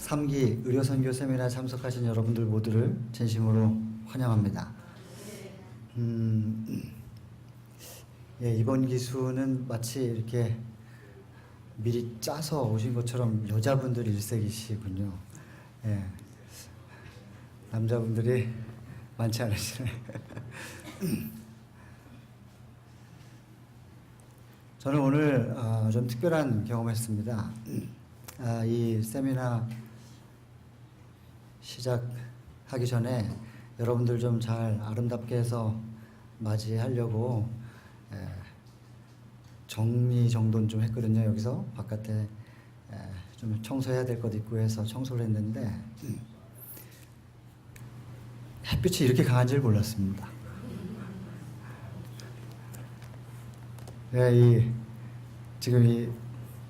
3기 의료선교 세미나에 참석하신 여러분들 모두를 진심으로 환영합니다. 예, 이번 기수는 마치 이렇게 미리 짜서 오신 것처럼 여자분들이 일색이시군요. 예, 남자분들이 많지 않으시네. 저는 오늘 좀 특별한 경험을 했습니다. 이 세미나 시작하기 전에 여러분들 좀 잘 아름답게 해서 맞이하려고 정리 정돈 좀 했거든요. 여기서 바깥에 좀 청소해야 될 것 있고 해서 청소를 했는데 햇빛이 이렇게 강한 줄 몰랐습니다. 지금 이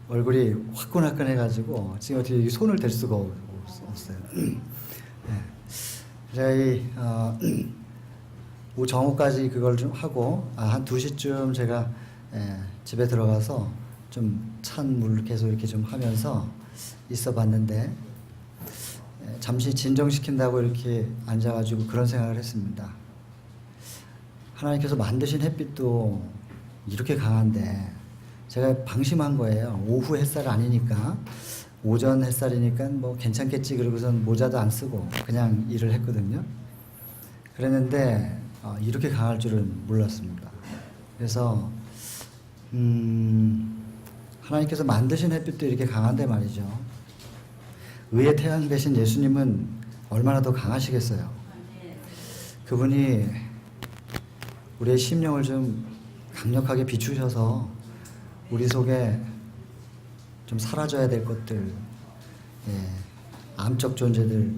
얼굴이 화끈화끈해가지고 지금 어떻게 손을 댈 수가 없어요. 제가 오후 정오까지 그걸 좀 하고 한 2시쯤 제가 집에 들어가서 좀 찬 물 계속 이렇게 좀 하면서 있어 봤는데 잠시 진정시킨다고 이렇게 앉아가지고 그런 생각을 했습니다. 하나님께서 만드신 햇빛도 이렇게 강한데 제가 방심한 거예요. 오후 햇살 아니니까 오전 햇살이니까 뭐 괜찮겠지 그러고선 모자도 안 쓰고 그냥 일을 했거든요. 그랬는데 이렇게 강할 줄은 몰랐습니다. 그래서 하나님께서 만드신 햇빛도 이렇게 강한데 말이죠. 의의 태양 되신 예수님은 얼마나 더 강하시겠어요. 그분이 우리의 심령을 좀 강력하게 비추셔서 우리 속에 좀 사라져야 될 것들, 암적 존재들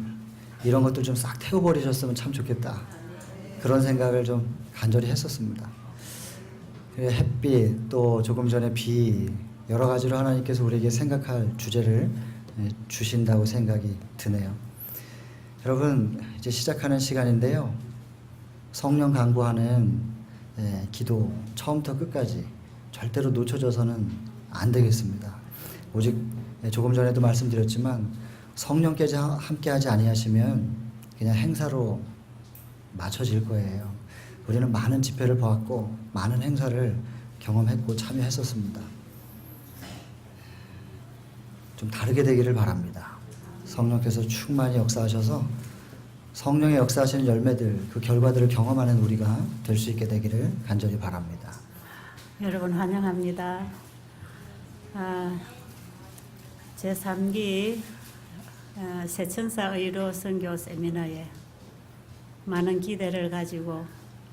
이런 것들 좀 싹 태워버리셨으면 참 좋겠다. 그런 생각을 좀 간절히 했었습니다. 햇빛 또 조금 전에 비 여러 가지로 하나님께서 우리에게 생각할 주제를 주신다고 생각이 드네요. 여러분 이제 시작하는 시간인데요. 성령 강구하는 기도 처음부터 끝까지 절대로 놓쳐져서는 안 되겠습니다. 오직 조금 전에도 말씀드렸지만 성령께서 함께하지 아니하시면 그냥 행사로 맞춰질 거예요. 우리는 많은 집회를 보았고 많은 행사를 경험했고 참여했었습니다. 좀 다르게 되기를 바랍니다. 성령께서 충만히 역사하셔서 성령의 역사하시는 열매들, 그 결과들을 경험하는 우리가 될 수 있게 되기를 간절히 바랍니다. 여러분 환영합니다. 제3기 새천사 의료 선교 세미나에 많은 기대를 가지고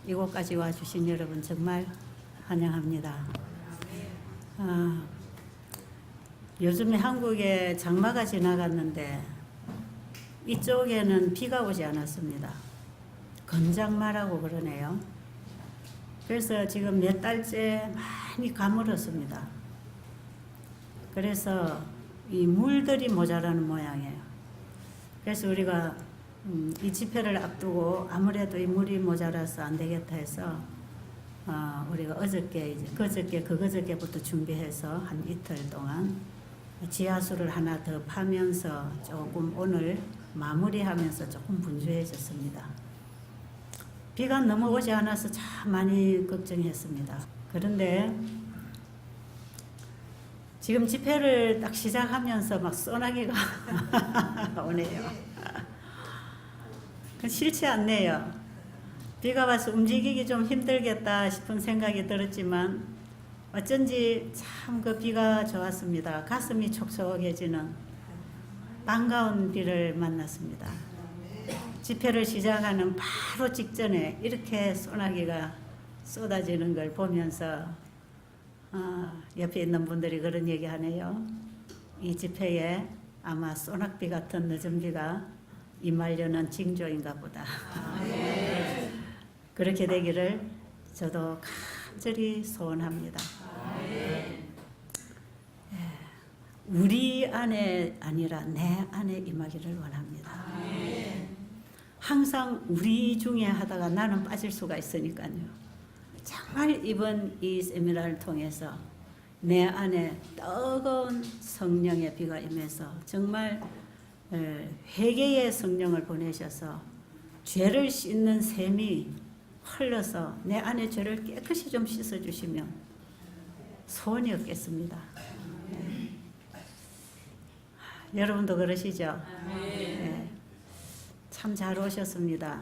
이곳까지 와주신 여러분 정말 환영합니다. 요즘에 한국에 장마가 지나갔는데 이쪽에는 비가 오지 않았습니다. 건장마라고 그러네요. 그래서 지금 몇 달째 많이 가물었습니다. 그래서 이 물들이 모자라는 모양이에요. 그래서 우리가 이 집회를 앞두고 아무래도 이 물이 모자라서 안 되겠다 해서 우리가 그저께부터 준비해서 한 이틀 동안 지하수를 하나 더 파면서 조금 오늘 마무리하면서 조금 분주해졌습니다. 비가 너무 오지 않아서 참 많이 걱정했습니다. 그런데 지금 집회를 딱 시작하면서 막 소나기가 오네요. 싫지 않네요. 비가 와서 움직이기 좀 힘들겠다 싶은 생각이 들었지만 어쩐지 참 그 비가 좋았습니다. 가슴이 촉촉해지는 반가운 비를 만났습니다. 집회를 시작하는 바로 직전에 이렇게 소나기가 쏟아지는 걸 보면서 옆에 있는 분들이 그런 얘기 하네요. 이 집회에 아마 소낙비 같은 늦은 비가 임하려는 징조인가 보다. 그렇게 되기를 저도 간절히 소원합니다. 우리 안에 아니라 내 안에 임하기를 원합니다. 항상 우리 중에 하다가 나는 빠질 수가 있으니까요. 정말 이번 이 세미나를 통해서 내 안에 뜨거운 성령의 비가 임해서 정말 회개의 성령을 보내셔서 죄를 씻는 샘이 흘러서 내 안의 죄를 깨끗이 좀 씻어주시면 소원이 없겠습니다. 여러분도 그러시죠? 네. 참 잘 오셨습니다.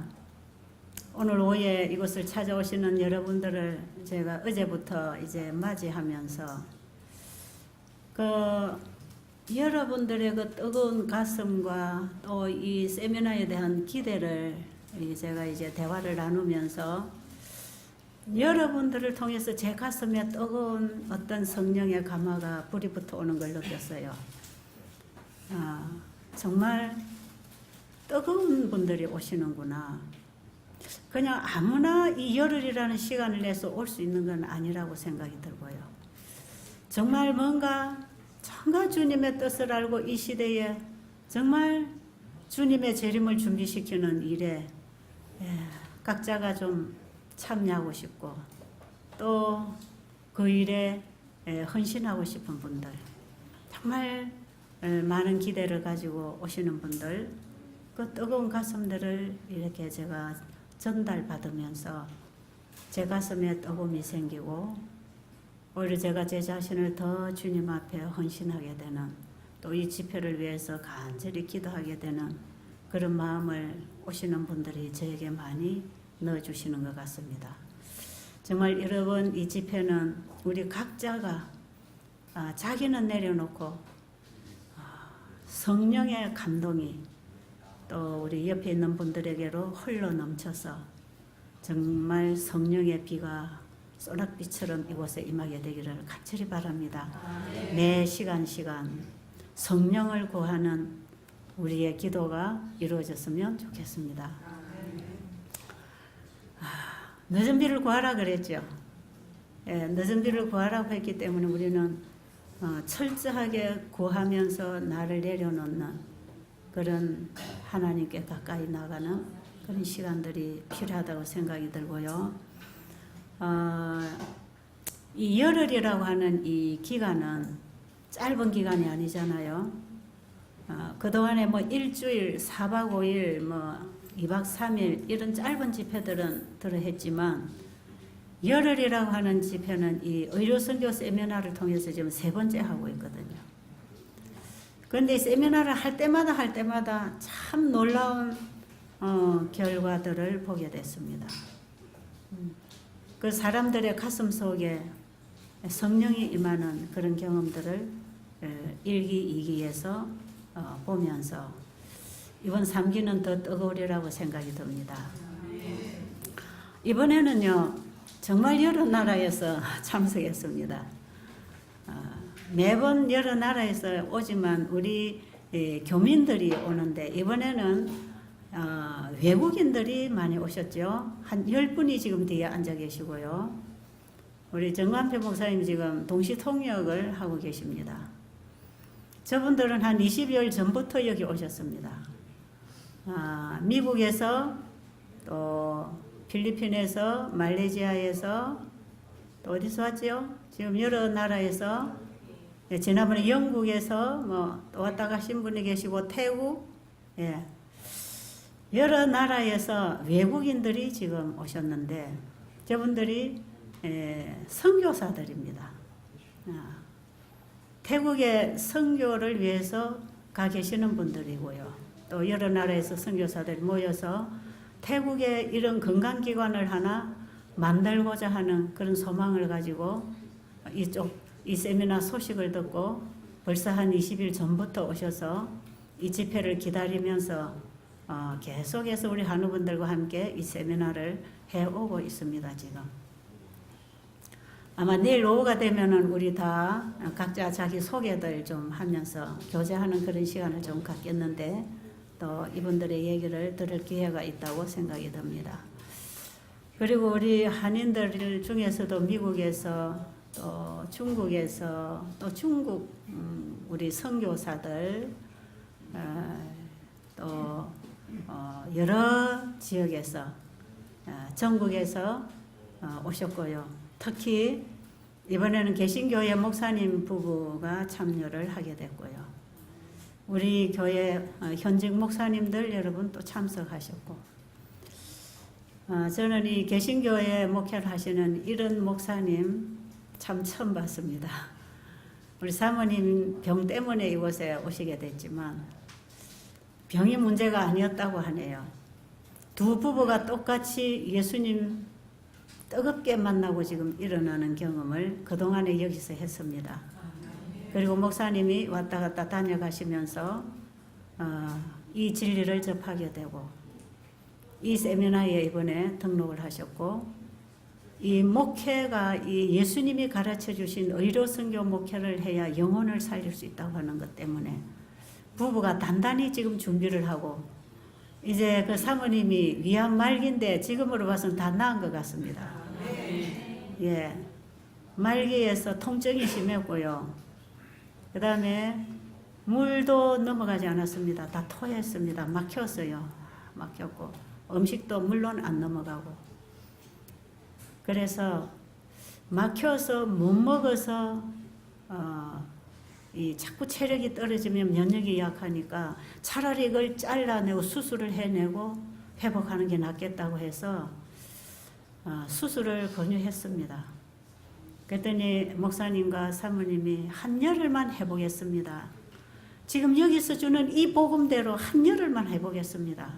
오늘 오후에 이곳을 찾아오시는 여러분들을 제가 어제부터 이제 맞이하면서 여러분들의 그 뜨거운 가슴과 또 이 세미나에 대한 기대를 제가 이제 대화를 나누면서 여러분들을 통해서 제 가슴에 뜨거운 어떤 성령의 감화가 불이 붙어오는 걸 느꼈어요. 정말 뜨거운 분들이 오시는구나. 그냥 아무나 이 열흘이라는 시간을 내서 올 수 있는 건 아니라고 생각이 들고요. 정말 뭔가 주님의 뜻을 알고 이 시대에 정말 주님의 재림을 준비시키는 일에 각자가 좀 참여하고 싶고 또 그 일에 헌신하고 싶은 분들, 정말 많은 기대를 가지고 오시는 분들, 그 뜨거운 가슴들을 이렇게 제가 전달받으면서 제 가슴에 뜨거움이 생기고 오히려 제가 제 자신을 더 주님 앞에 헌신하게 되는, 또 이 집회를 위해서 간절히 기도하게 되는 그런 마음을 오시는 분들이 저에게 많이 넣어주시는 것 같습니다. 정말 여러분, 이 집회는 우리 각자가 자기는 내려놓고 성령의 감동이 또 우리 옆에 있는 분들에게로 흘러 넘쳐서 정말 성령의 비가 소낙비처럼 이곳에 임하게 되기를 간절히 바랍니다. 매 시간 성령을 구하는 우리의 기도가 이루어졌으면 좋겠습니다. 늦은 비를 구하라 그랬죠. 늦은 비를 구하라고 했기 때문에 우리는 철저하게 구하면서 나를 내려놓는 그런 하나님께 가까이 나가는 그런 시간들이 필요하다고 생각이 들고요. 이 열흘이라고 하는 이 기간은 짧은 기간이 아니잖아요. 그동안에 뭐 일주일, 4박 5일, 뭐 2박 3일 이런 짧은 집회들은 들어했지만 열흘이라고 하는 집회는 이 의료선교 세미나를 통해서 지금 3번째 하고 있거든요. 그런데 이 세미나를 할 때마다 참 놀라운 결과들을 보게 됐습니다. 그 사람들의 가슴 속에 성령이 임하는 그런 경험들을 1기, 2기에서 보면서 이번 3기는 더 뜨거우리라고 생각이 듭니다. 이번에는요, 정말 여러 나라에서 참석했습니다. 매번 여러 나라에서 오지만 우리 교민들이 오는데 이번에는 외국인들이 많이 오셨죠. 한 10분이 지금 뒤에 앉아 계시고요. 우리 정관표 목사님 지금 동시 통역을 하고 계십니다. 저분들은 한 20여일 전부터 여기 오셨습니다. 미국에서 또 필리핀에서 말레이시아에서 또 어디서 왔죠? 지금 여러 나라에서 지난번에 영국에서 뭐 또 왔다 가신 분이 계시고 태국, 여러 나라에서 외국인들이 지금 오셨는데 저분들이 선교사들입니다. 태국의 선교를 위해서 가 계시는 분들이고요. 또 여러 나라에서 선교사들이 모여서 태국에 이런 건강기관을 하나 만들고자 하는 그런 소망을 가지고 이 세미나 소식을 듣고 벌써 한 20일 전부터 오셔서 이 집회를 기다리면서 계속해서 우리 한우분들과 함께 이 세미나를 해오고 있습니다. 지금 아마 내일 오후가 되면은 우리 다 각자 자기 소개들 좀 하면서 교제하는 그런 시간을 좀 갖겠는데 또 이분들의 얘기를 들을 기회가 있다고 생각이 듭니다. 그리고 우리 한인들 중에서도 미국에서 또 중국에서 또 중국 우리 선교사들 또 여러 지역에서 전국에서 오셨고요. 특히 이번에는 개신교회 목사님 부부가 참여를 하게 됐고요. 우리 교회 현직 목사님들 여러분 또 참석하셨고, 저는 이 개신교회 목회를 하시는 이런 목사님 참 처음 봤습니다. 우리 사모님 병 때문에 이곳에 오시게 됐지만 병이 문제가 아니었다고 하네요. 두 부부가 똑같이 예수님 뜨겁게 만나고 지금 일어나는 경험을 그동안에 여기서 했습니다. 그리고 목사님이 왔다 갔다 다녀가시면서 이 진리를 접하게 되고, 이 세미나에 이번에 등록을 하셨고, 이 목회가 이 예수님이 가르쳐 주신 의로 선교 목회를 해야 영혼을 살릴 수 있다고 하는 것 때문에 부부가 단단히 지금 준비를 하고, 이제 그 사모님이 위암 말기인데 지금으로 봐서는 다 나은 것 같습니다. 예, 말기에서 통증이 심했고요. 그 다음에 물도 넘어가지 않았습니다. 다 토했습니다. 막혔어요. 막혔고 음식도 물론 안 넘어가고, 그래서 막혀서 못 먹어서 이 자꾸 체력이 떨어지면 면역이 약하니까 차라리 이걸 잘라내고 수술을 해내고 회복하는 게 낫겠다고 해서 수술을 권유했습니다. 그랬더니 목사님과 사모님이 한 열흘만 해보겠습니다. 지금 여기서 주는 이 복음대로 한 열흘만 해보겠습니다.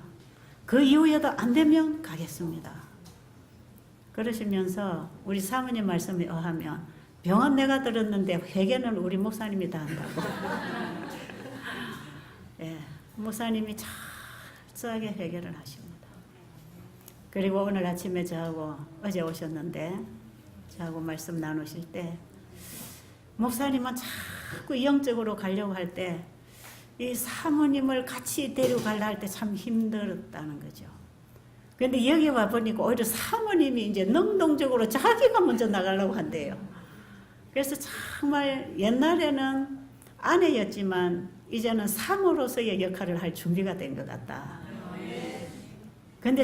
그 이후에도 안 되면 가겠습니다. 그러시면서 우리 사모님 말씀에 의하면 병은 내가 들었는데 회개는 우리 목사님이 다 한다고. 예, 목사님이 철저하게 회개를 하십니다. 그리고 오늘 아침에 저하고 어제 오셨는데 저하고 말씀 나누실 때 목사님은 자꾸 영적으로 가려고 할 때 이 사모님을 같이 데려가려 할 때 참 힘들었다는 거죠. 그런데 여기 와 보니까 오히려 사모님이 이제 능동적으로 자기가 먼저 나가려고 한대요. 그래서 정말 옛날에는 아내였지만 이제는 사모로서의 역할을 할 준비가 된 것 같다. 근데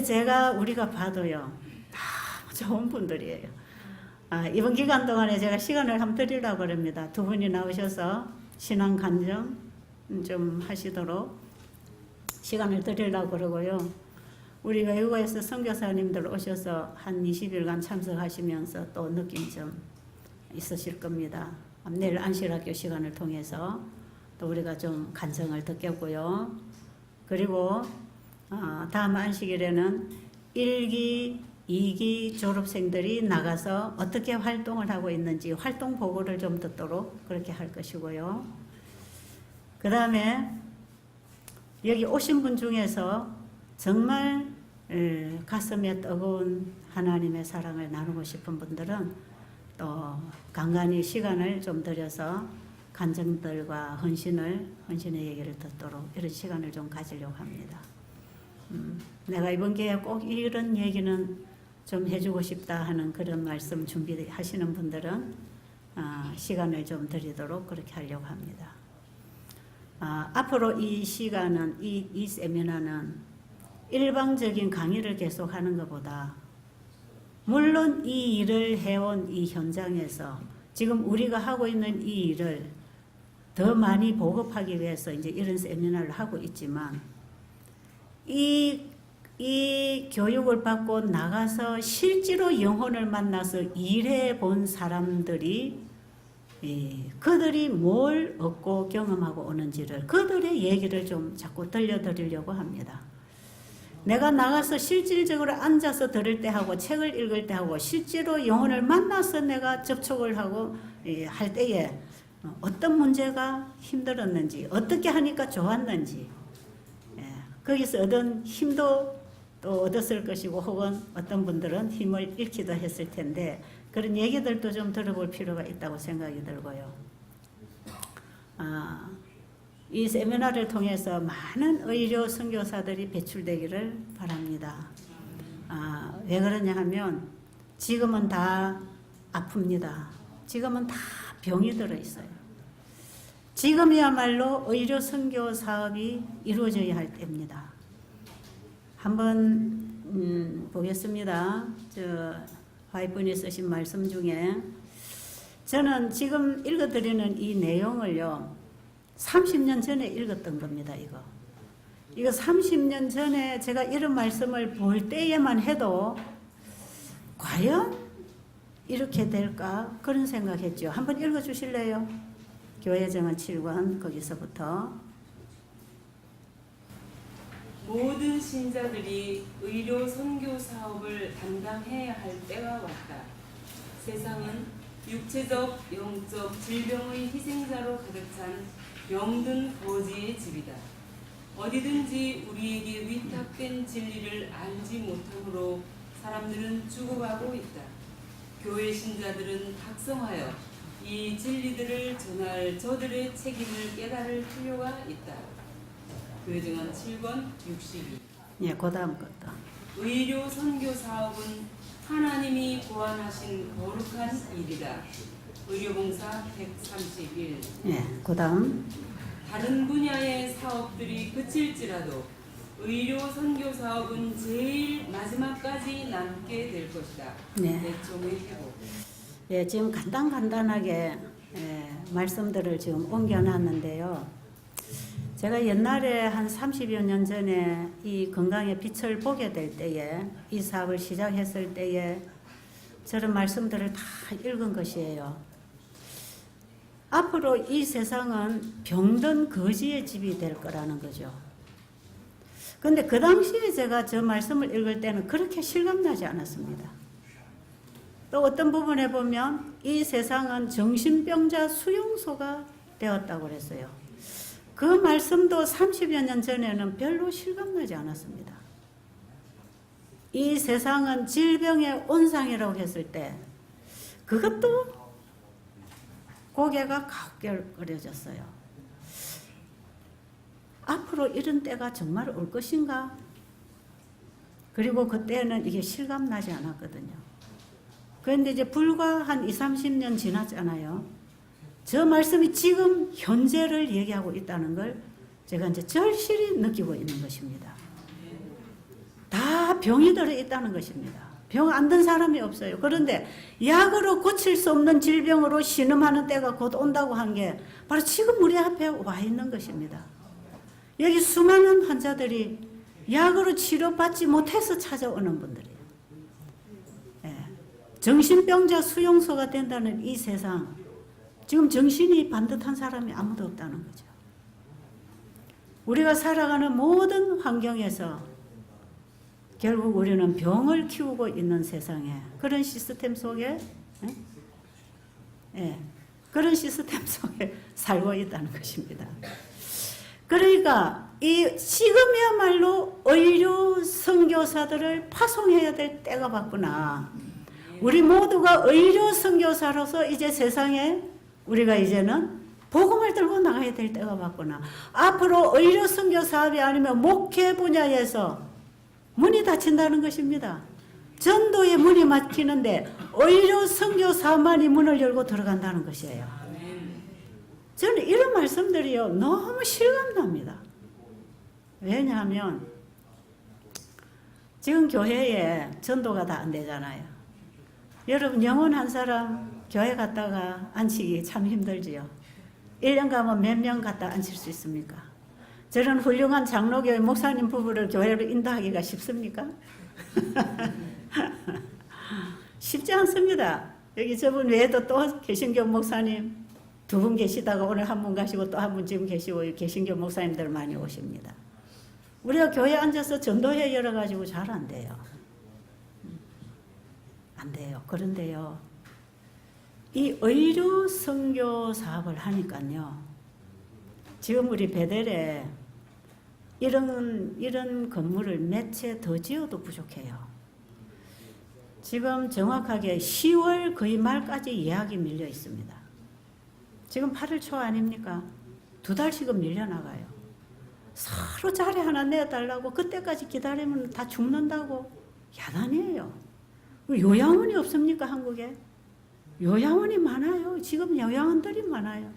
우리가 봐도요, 너무 좋은 분들이에요. 이번 기간 동안에 제가 시간을 한번 드리려고 합니다. 두 분이 나오셔서 신앙 간증 좀 하시도록 시간을 드리려고 그러고요. 우리 외국에서 선교사님들 오셔서 한 20일간 참석하시면서 또 느낌 좀 있으실 겁니다. 내일 안실학교 시간을 통해서 또 우리가 좀 간증을 듣겠고요. 그리고 다음 안식일에는 1기, 2기 졸업생들이 나가서 어떻게 활동을 하고 있는지 활동 보고를 좀 듣도록 그렇게 할 것이고요. 그 다음에 여기 오신 분 중에서 정말 가슴에 뜨거운 하나님의 사랑을 나누고 싶은 분들은 또 간간히 시간을 좀 들여서 간증들과 헌신의 얘기를 듣도록 이런 시간을 좀 가지려고 합니다. 내가 이번 기회에 꼭 이런 얘기는 좀 해주고 싶다 하는 그런 말씀 준비하시는 분들은 시간을 좀 드리도록 그렇게 하려고 합니다. 앞으로 이 시간은 이 세미나는 일방적인 강의를 계속하는 것보다 물론 이 일을 해온 이 현장에서 지금 우리가 하고 있는 이 일을 더 많이 보급하기 위해서 이제 이런 세미나를 하고 있지만 이 교육을 받고 나가서 실제로 영혼을 만나서 일해 본 사람들이 그들이 뭘 얻고 경험하고 오는지를 그들의 얘기를 좀 자꾸 들려드리려고 합니다. 내가 나가서 실질적으로 앉아서 들을 때 하고 책을 읽을 때 하고 실제로 영혼을 만나서 내가 접촉을 하고 할 때에 어떤 문제가 힘들었는지 어떻게 하니까 좋았는지 거기서 얻은 힘도 또 얻었을 것이고 혹은 어떤 분들은 힘을 잃기도 했을 텐데 그런 얘기들도 좀 들어볼 필요가 있다고 생각이 들고요. 이 세미나를 통해서 많은 의료 선교사들이 배출되기를 바랍니다. 왜 그러냐 하면 지금은 다 아픕니다. 지금은 다 병이 들어있어요. 지금이야말로 의료 선교 사업이 이루어져야 할 때입니다. 한번 보겠습니다. 화이트분이 쓰신 말씀 중에 저는 지금 읽어드리는 이 내용을요, 30년 전에 읽었던 겁니다, 이거. 이거 30년 전에 제가 이런 말씀을 볼 때에만 해도 과연 이렇게 될까? 그런 생각했죠. 한번 읽어 주실래요? 교회정원 7권 거기서부터. 모든 신자들이 의료 선교 사업을 담당해야 할 때가 왔다. 세상은 육체적, 영적 질병의 희생자로 가득 찬 병든 거지의 집이다. 어디든지 우리에게 위탁된 진리를 알지 못함으로 사람들은 죽어가고 있다. 교회 신자들은 각성하여 이 진리들을 전할 저들의 책임을 깨달을 필요가 있다. 교회정원 7권 62. 예, 그 다음 것도. 의료 선교 사업은 하나님이 고안하신 거룩한 일이다. 의료봉사 131. 예, 그 다음. 다른 분야의 사업들이 그칠지라도 의료 선교 사업은 제일 마지막까지 남게 될 것이다. 네. 대총의 회복. 예, 지금 간단하게 말씀들을 지금 옮겨놨는데요. 제가 옛날에 한 30여 년 전에 이 건강의 빛을 보게 될 때에 이 사업을 시작했을 때에 저런 말씀들을 다 읽은 것이에요. 앞으로 이 세상은 병든 거지의 집이 될 거라는 거죠. 근데 그 당시에 제가 저 말씀을 읽을 때는 그렇게 실감나지 않았습니다. 또 어떤 부분에 보면 이 세상은 정신병자 수용소가 되었다고 그랬어요. 그 말씀도 30여 년 전에는 별로 실감나지 않았습니다. 이 세상은 질병의 온상이라고 했을 때 그것도 고개가 가혹거려졌어요. 앞으로 이런 때가 정말 올 것인가? 그리고 그때는 이게 실감나지 않았거든요. 그런데 이제 불과 한 20, 30년 지났잖아요. 저 말씀이 지금 현재를 얘기하고 있다는 걸 제가 이제 절실히 느끼고 있는 것입니다. 다 병이 들어 있다는 것입니다. 병 안 든 사람이 없어요. 그런데 약으로 고칠 수 없는 질병으로 신음하는 때가 곧 온다고 한 게 바로 지금 우리 앞에 와 있는 것입니다. 여기 수많은 환자들이 약으로 치료받지 못해서 찾아오는 분들이에요. 예. 정신병자 수용소가 된다는 이 세상, 지금 정신이 반듯한 사람이 아무도 없다는 거죠. 우리가 살아가는 모든 환경에서 결국 우리는 병을 키우고 있는 세상에 그런 시스템 속에 그런 시스템 속에 살고 있다는 것입니다. 그러니까 이 지금이야말로 의료 선교사들을 파송해야 될 때가 왔구나. 우리 모두가 의료 선교사로서 이제 세상에 우리가 이제는 복음을 들고 나가야 될 때가 왔구나. 앞으로 의료 선교 사업이 아니면 목회 분야에서 문이 닫힌다는 것입니다. 전도의 문이 막히는데 의료 선교 사업만이 문을 열고 들어간다는 것이에요. 저는 이런 말씀들이요 너무 실감납니다. 왜냐하면 지금 교회에 전도가 다 안 되잖아요. 여러분 영혼 한 사람 교회 갔다가 앉히기 참 힘들지요. 1년 가면 몇 명 갖다 앉힐 수 있습니까? 저런 훌륭한 장로교회 목사님 부부를 교회로 인도하기가 쉽습니까? 쉽지 않습니다. 여기 저분 외에도 또 개신교 목사님 2분 계시다가 오늘 1분 가시고 또 1분 지금 계시고 개신교 목사님들 많이 오십니다. 우리가 교회에 앉아서 전도회 열어가지고 잘 안 돼요. 안 돼요. 그런데요. 이 의료 선교 사업을 하니까요. 지금 우리 베델에 이런 건물을 몇 채 더 지어도 부족해요. 지금 정확하게 10월 거의 말까지 예약이 밀려 있습니다. 지금 8월 초 아닙니까? 2달씩은 밀려나가요. 서로 자리 하나 내어달라고 그때까지 기다리면 다 죽는다고 야단이에요. 요양원이 없습니까, 한국에? 요양원이 많아요. 지금 요양원들이 많아요.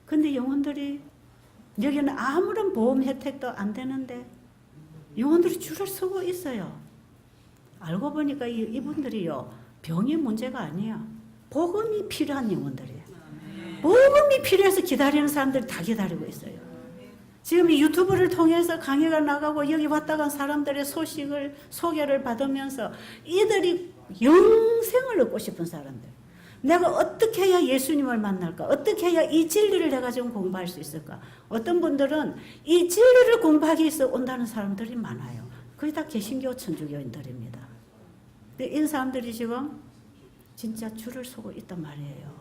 근데 영혼들이 여기는 아무런 보험 혜택도 안 되는데 영혼들이 줄을 서고 있어요. 알고 보니까 이분들이요 병이 문제가 아니야. 복음이 필요한 영혼들이에요. 복음이 필요해서 기다리는 사람들이 다 기다리고 있어요. 지금 이 유튜브를 통해서 강의가 나가고 여기 왔다 간 사람들의 소개를 받으면서 이들이 영생을 얻고 싶은 사람들. 내가 어떻게 해야 예수님을 만날까? 어떻게 해야 이 진리를 내가 지금 공부할 수 있을까? 어떤 분들은 이 진리를 공부하기 위해서 온다는 사람들이 많아요. 그게 다 개신교 천주교인들입니다. 근데 이 사람들이 지금 진짜 줄을 서고 있단 말이에요.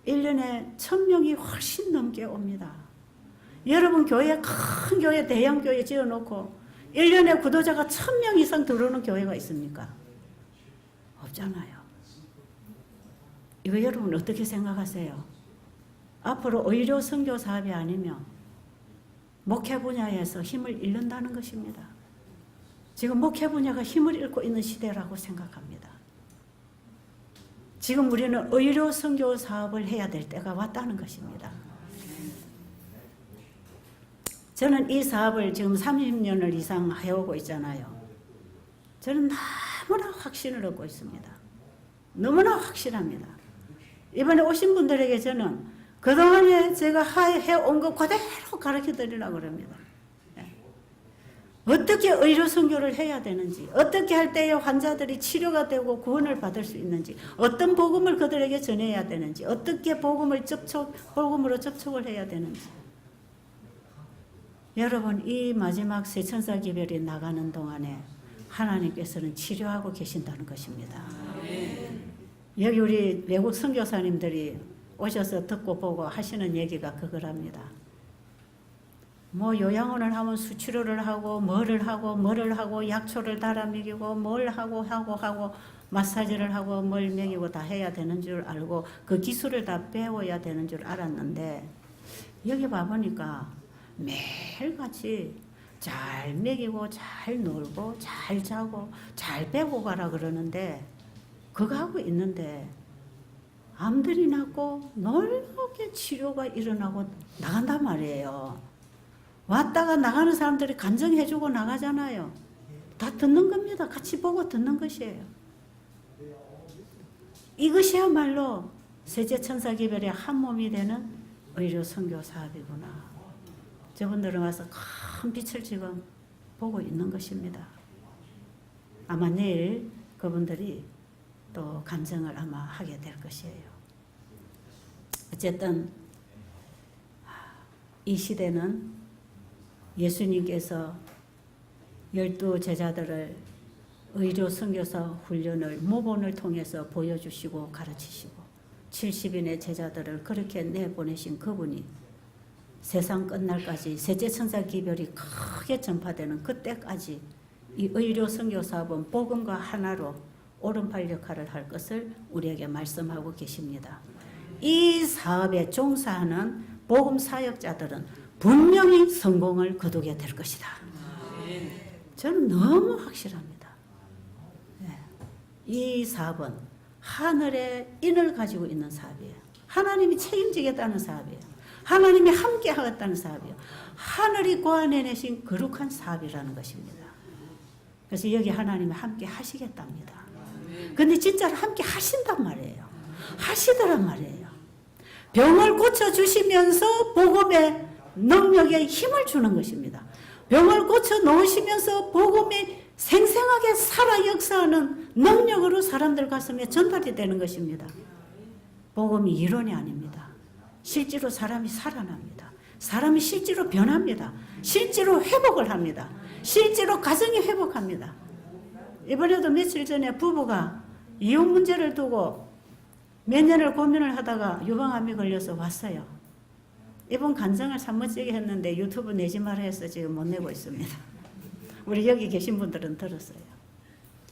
1년에 1000명이 훨씬 넘게 옵니다. 여러분 교회, 큰 교회, 대형 교회 지어놓고 1년에 구도자가 1000명 이상 들어오는 교회가 있습니까? 없잖아요. 이거 여러분 어떻게 생각하세요? 앞으로 의료 선교 사업이 아니면 목회 분야에서 힘을 잃는다는 것입니다. 지금 목회 분야가 힘을 잃고 있는 시대라고 생각합니다. 지금 우리는 의료 선교 사업을 해야 될 때가 왔다는 것입니다. 저는 이 사업을 지금 30년을 이상 해오고 있잖아요. 저는 너무나 확신을 얻고 있습니다. 너무나 확실합니다. 이번에 오신 분들에게 저는 그동안에 제가 해온 거 그대로 가르쳐 드리려고 그럽니다. 어떻게 의료 선교를 해야 되는지, 어떻게 할 때에 환자들이 치료가 되고 구원을 받을 수 있는지, 어떤 복음을 그들에게 전해야 되는지, 어떻게 복음으로 접촉을 해야 되는지. 여러분, 이 마지막 세천사 기별이 나가는 동안에 하나님께서는 치료하고 계신다는 것입니다. 여기 우리 외국 선교사님들이 오셔서 듣고 보고 하시는 얘기가 그거랍니다. 뭐 요양원을 하면 수치료를 하고 뭐를 하고 약초를 달아 먹이고 뭘 하고 마사지를 하고 뭘 먹이고 다 해야 되는 줄 알고 그 기술을 다 배워야 되는 줄 알았는데 여기 봐보니까 매일같이 잘 먹이고 잘 놀고 잘 자고 잘 빼고 가라 그러는데 그거 하고 있는데 암들이 낫고 놀랍게 치료가 일어나고 나간단 말이에요. 왔다가 나가는 사람들이 간증해주고 나가잖아요. 다 듣는 겁니다. 같이 보고 듣는 것이에요. 이것이야말로 세제천사기별의 한 몸이 되는 의료 선교 사업이구나. 저분들은 와서 큰 빛을 지금 보고 있는 것입니다. 아마 내일 그분들이 또 간증을 아마 하게 될 것이에요. 어쨌든 이 시대는 예수님께서 12 제자들을 의료 선교사 훈련을 모본을 통해서 보여주시고 가르치시고 70인의 제자들을 그렇게 내보내신 그분이 세상 끝날까지 세제천사 기별이 크게 전파되는 그때까지 이 의료 선교 사업은 복음과 하나로 오른팔 역할을 할 것을 우리에게 말씀하고 계십니다. 이 사업에 종사하는 복음 사역자들은 분명히 성공을 거두게 될 것이다. 저는 너무 확실합니다. 이 사업은 하늘의 인을 가지고 있는 사업이에요. 하나님이 책임지겠다는 사업이에요. 하나님이 함께 하겠다는 사업이에요. 하늘이 고안해내신 거룩한 사업이라는 것입니다. 그래서 여기 하나님이 함께 하시겠답니다. 근데 진짜로 함께 하신단 말이에요. 하시더란 말이에요. 병을 고쳐주시면서 복음의 능력에 힘을 주는 것입니다. 병을 고쳐 놓으시면서 복음이 생생하게 살아 역사하는 능력으로 사람들 가슴에 전달이 되는 것입니다. 복음이 이론이 아닙니다. 실제로 사람이 살아납니다. 사람이 실제로 변합니다. 실제로 회복을 합니다. 실제로 가정이 회복합니다. 이번에도 며칠 전에 부부가 이혼 문제를 두고 몇 년을 고민을 하다가 유방암이 걸려서 왔어요. 이번 간증을 사무치게 했는데 유튜브 내지 마라 해서 지금 못 내고 있습니다. 우리 여기 계신 분들은 들었어요.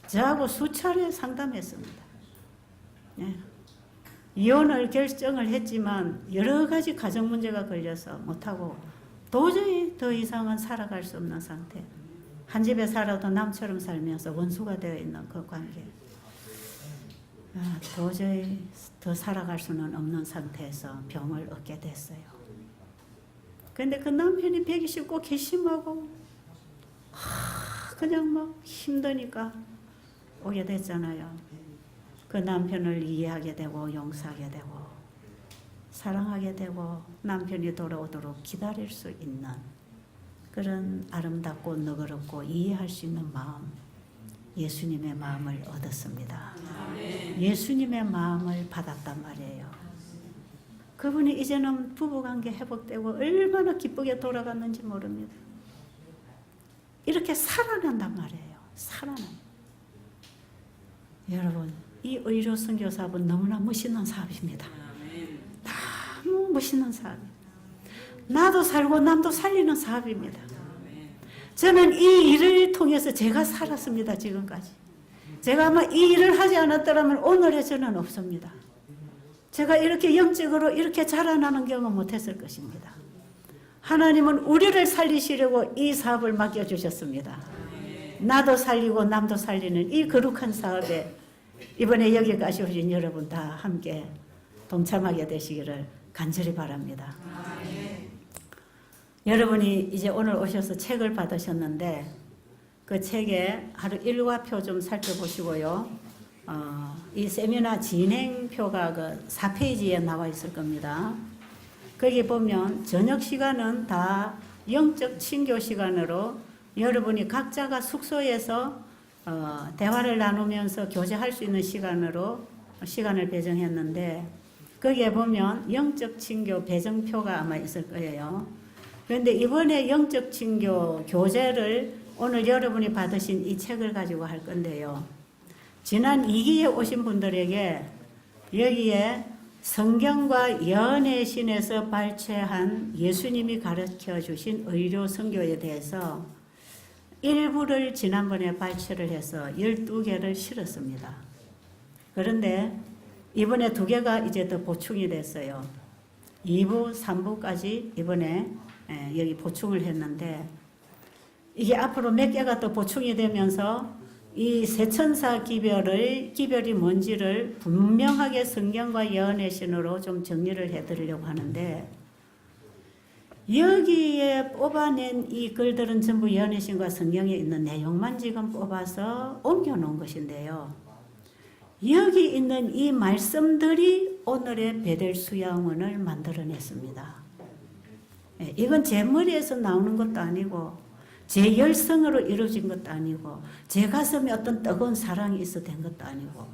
저하고 수차례 상담했습니다. 네. 이혼을 결정을 했지만 여러 가지 가정 문제가 걸려서 못하고 도저히 더 이상은 살아갈 수 없는 상태. 한 집에 살아도 남처럼 살면서 원수가 되어 있는 그 관계. 도저히 더 살아갈 수는 없는 상태에서 병을 얻게 됐어요. 근데 그 남편이 배기 싫고 괘씸하고 그냥 막 힘드니까 오게 됐잖아요. 그 남편을 이해하게 되고 용서하게 되고 사랑하게 되고 남편이 돌아오도록 기다릴 수 있는 그런 아름답고 너그럽고 이해할 수 있는 마음, 예수님의 마음을 얻었습니다. 예수님의 마음을 받았단 말이에요. 그분이 이제는 부부관계 회복되고 얼마나 기쁘게 돌아갔는지 모릅니다. 이렇게 살아난단 말이에요. 살아난. 여러분, 이 의료 선교사업은 너무나 멋있는 사업입니다. 너무 멋있는 사업입니다. 나도 살고 남도 살리는 사업입니다. 저는 이 일을 통해서 제가 살았습니다. 지금까지. 제가 아마 이 일을 하지 않았더라면 오늘의 저는 없습니다. 제가 이렇게 영적으로 이렇게 자라나는 경험 못했을 것입니다. 하나님은 우리를 살리시려고 이 사업을 맡겨주셨습니다. 나도 살리고 남도 살리는 이 거룩한 사업에 이번에 여기까지 오신 여러분 다 함께 동참하게 되시기를 간절히 바랍니다. 여러분이 이제 오늘 오셔서 책을 받으셨는데 그 책에 하루 일과표 좀 살펴보시고요. 이 세미나 진행표가 그 4페이지에 나와 있을 겁니다. 거기 보면 저녁 시간은 다 영적 친교 시간으로 여러분이 각자가 숙소에서 대화를 나누면서 교제할 수 있는 시간으로 시간을 배정했는데 거기에 보면 영적 친교 배정표가 아마 있을 거예요. 그런데 이번에 영적 친교 교재를 오늘 여러분이 받으신 이 책을 가지고 할 건데요. 지난 2기에 오신 분들에게 여기에 성경과 예언의 신에서 발췌한 예수님이 가르쳐 주신 의료 선교에 대해서 일부를 지난번에 발췌를 해서 12개를 실었습니다. 그런데 이번에 2개가 이제 더 보충이 됐어요. 2부, 3부까지 이번에 여기 보충을 했는데 이게 앞으로 몇 개가 또 보충이 되면서 이 세천사 기별이 뭔지를 분명하게 성경과 예언의 신으로 좀 정리를 해드리려고 하는데 여기에 뽑아낸 이 글들은 전부 예언의 신과 성경에 있는 내용만 지금 뽑아서 옮겨놓은 것인데요. 여기 있는 이 말씀들이 오늘의 베델 수양원을 만들어냈습니다. 이건 제 머리에서 나오는 것도 아니고 제 열성으로 이루어진 것도 아니고 제 가슴에 어떤 뜨거운 사랑이 있어 된 것도 아니고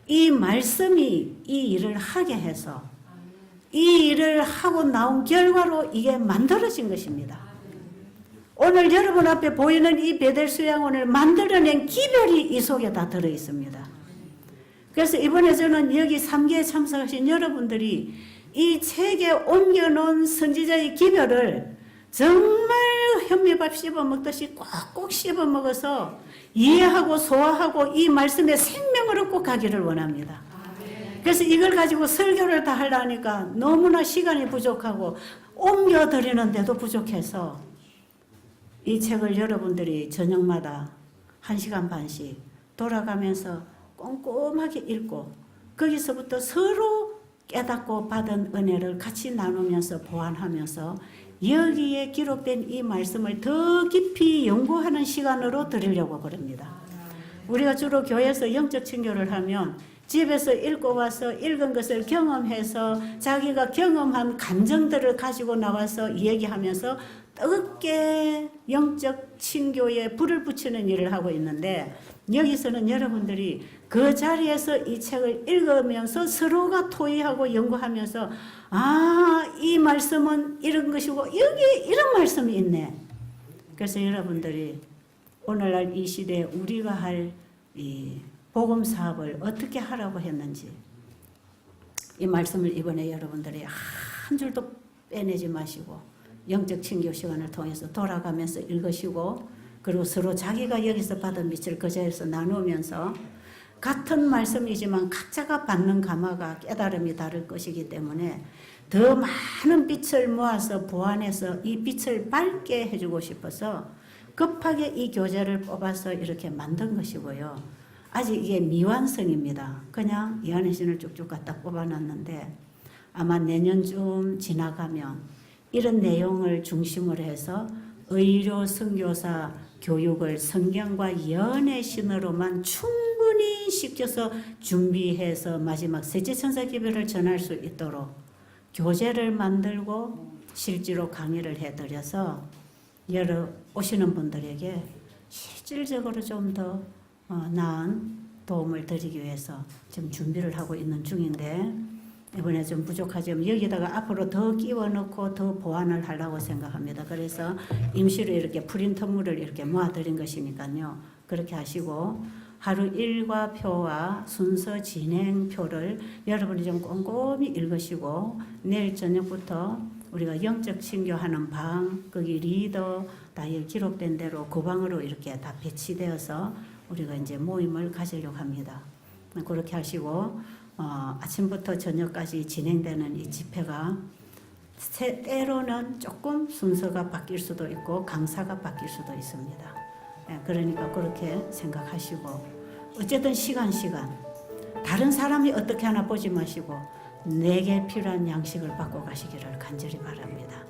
이 말씀이 이 일을 하게 해서 이 일을 하고 나온 결과로 이게 만들어진 것입니다. 오늘 여러분 앞에 보이는 이 베델 수양원을 만들어낸 기별이 이 속에 다 들어있습니다. 그래서 이번에 저는 여기 3기에 참석하신 여러분들이 이 책에 옮겨놓은 선지자의 기별을 정말 현미밥 씹어 먹듯이 꼭꼭 씹어 먹어서 이해하고 소화하고 이 말씀에 생명을 얻고 가기를 원합니다. 그래서 이걸 가지고 설교를 다 하려니까 너무나 시간이 부족하고 옮겨드리는데도 부족해서 이 책을 여러분들이 저녁마다 1시간 반씩 돌아가면서 꼼꼼하게 읽고 거기서부터 서로 깨닫고 받은 은혜를 같이 나누면서 보완하면서 여기에 기록된 이 말씀을 더 깊이 연구하는 시간으로 드리려고 그럽니다. 우리가 주로 교회에서 영적 친교를 하면 집에서 읽고 와서 읽은 것을 경험해서 자기가 경험한 감정들을 가지고 나와서 얘기하면서 뜨겁게 영적 친교에 불을 붙이는 일을 하고 있는데 여기서는 여러분들이 그 자리에서 이 책을 읽으면서 서로가 토의하고 연구하면서 이 말씀은 이런 것이고 여기에 이런 말씀이 있네. 그래서 여러분들이 오늘날 이 시대에 우리가 할 이 복음 사업을 어떻게 하라고 했는지 이 말씀을 이번에 여러분들이 한 줄도 빼내지 마시고 영적 친교 시간을 통해서 돌아가면서 읽으시고 그리고 서로 자기가 여기서 받은 빛을 그 자리에서 나누면서 같은 말씀이지만 각자가 받는 감화가 깨달음이 다를 것이기 때문에 더 많은 빛을 모아서 보완해서 이 빛을 밝게 해주고 싶어서 급하게 이 교재를 뽑아서 이렇게 만든 것이고요. 아직 이게 미완성입니다. 그냥 예언의 신을 쭉쭉 갖다 뽑아놨는데 아마 내년쯤 지나가면 이런 내용을 중심으로 해서 의료 선교사 교육을 성경과 예언의 신으로만 충분히 시켜서 준비해서 마지막 셋째 천사 기별을 전할 수 있도록 교재를 만들고 실제로 강의를 해드려서 여러 오시는 분들에게 실질적으로 좀 더 나은 도움을 드리기 위해서 지금 준비를 하고 있는 중인데 이번에 좀 부족하지만 여기다가 앞으로 더 끼워 넣고 더 보완을 하려고 생각합니다. 그래서 임시로 이렇게 프린터물을 이렇게 모아드린 것이니까요. 그렇게 하시고 하루 일과표와 순서 진행표를 여러분이 좀 꼼꼼히 읽으시고 내일 저녁부터 우리가 영적 신교하는 방, 거기 리더 다 기록된 대로 그 방으로 이렇게 다 배치되어서 우리가 이제 모임을 가지려고 합니다. 그렇게 하시고 아침부터 저녁까지 진행되는 이 집회가 때로는 조금 순서가 바뀔 수도 있고 강사가 바뀔 수도 있습니다. 그러니까 그렇게 생각하시고 어쨌든 시간 다른 사람이 어떻게 하나 보지 마시고 내게 필요한 양식을 받고 가시기를 간절히 바랍니다.